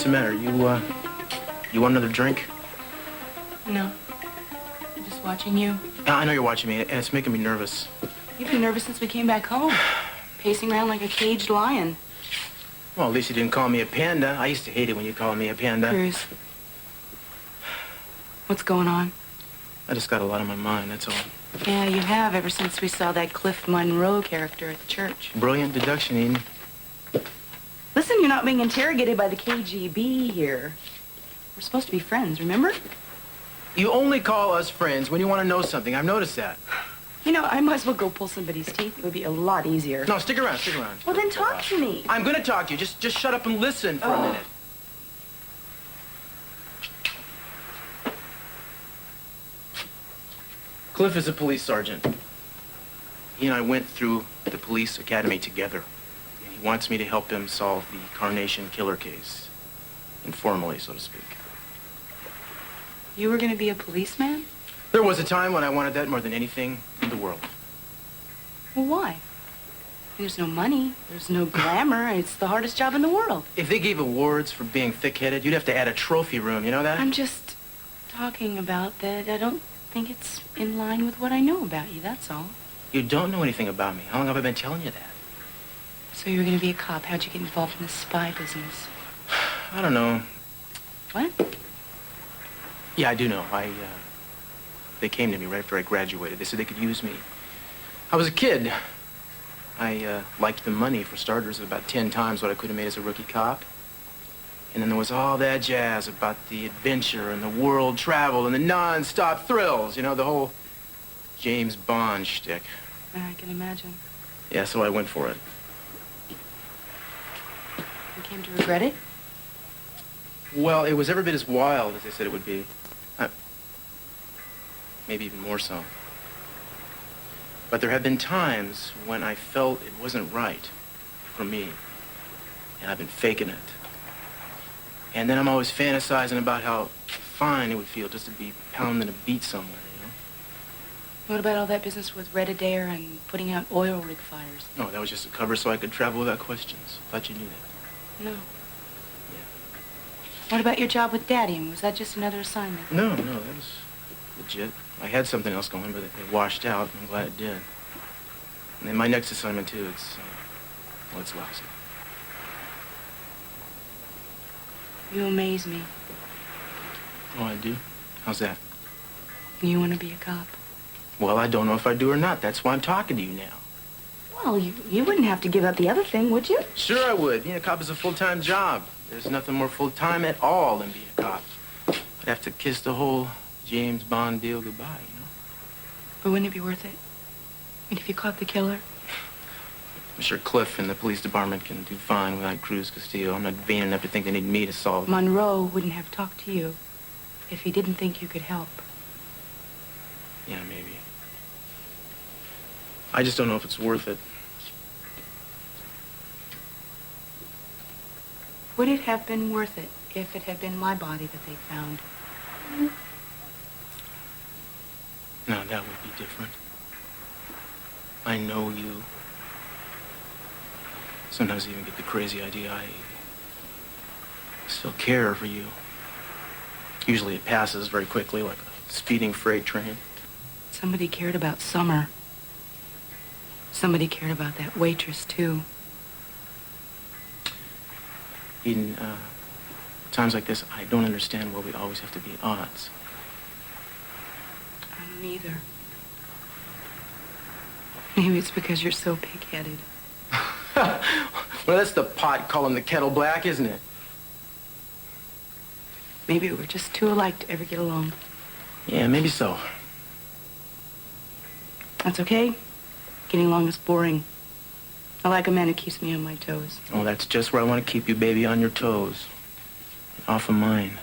What's the matter? You want another drink? No. I'm just watching you. I know you're watching me, and it's making me nervous. You've been nervous since we came back home. Pacing around like a caged lion. Well, at least you didn't call me a panda. I used to hate it when you called me a panda. Cruz. What's going on? I just got a lot on my mind, that's all. Yeah, you have ever since we saw that Cliff Monroe character at the church. Brilliant deduction, Eden. Listen, you're not being interrogated by the KGB here. We're supposed to be friends, remember? You only call us friends when you want to know something. I've noticed that. You know, I might as well go pull somebody's teeth. It would be a lot easier. No, stick around, stick around. Well, then talk to me. I'm going to talk to you. Just shut up and listen for a minute. Cliff is a police sergeant. He and I went through the police academy together. And he wants me to help him solve the Carnation killer case. Informally, so to speak. You were going to be a policeman? There was a time when I wanted that more than anything in the world. Well, why? There's no money. There's no glamour. It's the hardest job in the world. If they gave awards for being thick-headed, you'd have to add a trophy room. You know that? I'm just talking about that. I don't think it's in line with what I know about you, that's all. You don't know anything about me. How long have I been telling you that? So you were going to be a cop. How'd you get involved in the spy business? I don't know. What? Yeah, I do know. They came to me right after I graduated. They said they could use me. I was a kid. I liked the money, for starters, about 10 times what I could have made as a rookie cop. And then there was all that jazz about the adventure and the world travel and the non-stop thrills. You know, the whole James Bond shtick. I can imagine. Yeah, so I went for it. You came to regret it? Well, it was every bit as wild as they said it would be. Maybe even more so. But there have been times when I felt it wasn't right for me. And I've been faking it. And then I'm always fantasizing about how fine it would feel just to be pounding a beat somewhere, you know? What about all that business with Red Adair and putting out oil rig fires? No, that was just a cover so I could travel without questions. Thought you knew that. No. Yeah. What about your job with Daddy? Was that just another assignment? No, that was legit. I had something else going, but it washed out. I'm glad it did. And then my next assignment, too, it's lousy. You amaze me. Oh, I do? How's that? You want to be a cop? Well, I don't know if I do or not. That's why I'm talking to you now. Well, you wouldn't have to give up the other thing, would you? Sure I would. Being a cop is a full-time job. There's nothing more full-time at all than being a cop. I'd have to kiss the whole James Bond deal goodbye, you know? But wouldn't it be worth it? And if you caught the killer? I'm sure Cliff and the police department can do fine without Cruz Castillo. I'm not vain enough to think they need me to solve it. Monroe wouldn't have talked to you if he didn't think you could help. Yeah, maybe. I just don't know if it's worth it. Would it have been worth it if it had been my body that they found? No, that would be different. I know you. Sometimes I even get the crazy idea I still care for you. Usually it passes very quickly, like a speeding freight train. Somebody cared about Summer. Somebody cared about that waitress, too. Eden, times like this, I don't understand why we always have to be at odds. I don't either. Maybe it's because you're so pig-headed. Well, that's the pot calling the kettle black, isn't it? Maybe we're just too alike to ever get along. Yeah, maybe so. That's okay. Getting along is boring. I like a man who keeps me on my toes. Oh, that's just where I want to keep you, baby, on your toes. Off of mine.